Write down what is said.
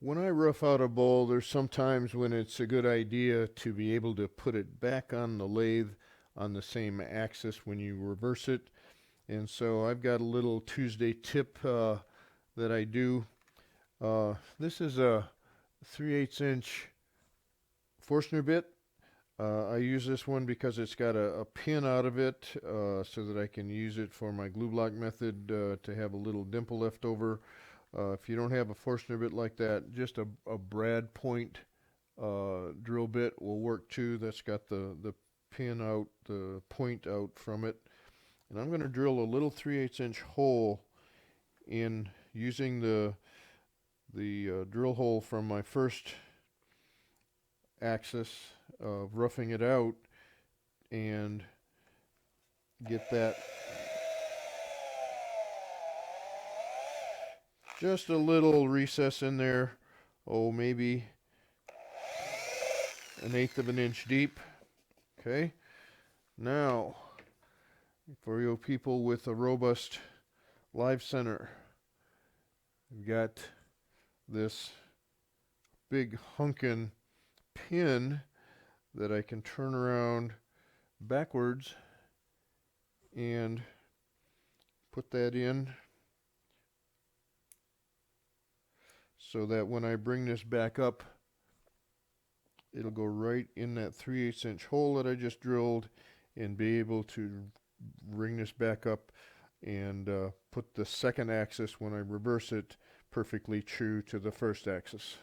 When I rough out a bowl, there's sometimes when it's a good idea to be able to put it back on the lathe on the same axis when you reverse it. And so I've got a little Tuesday tip that I do. This is a 3/8 inch Forstner bit. I use this one because it's got a pin out of it so that I can use it for my glue block method to have a little dimple left over. If you don't have a Forstner bit like that, just a brad point drill bit will work too. That's got the pin out, the point out from it. And I'm going to drill a little 3/8 inch hole in using the drill hole from my first axis of roughing it out and get that just a little recess in there, oh, maybe 1/8 of an inch deep. Okay, now for you people with a robust live center, we've got this big hunkin' pin that I can turn around backwards and put that in so that when I bring this back up, it'll go right in that 3/8 inch hole that I just drilled and be able to bring this back up and put the second axis when I reverse it perfectly true to the first axis.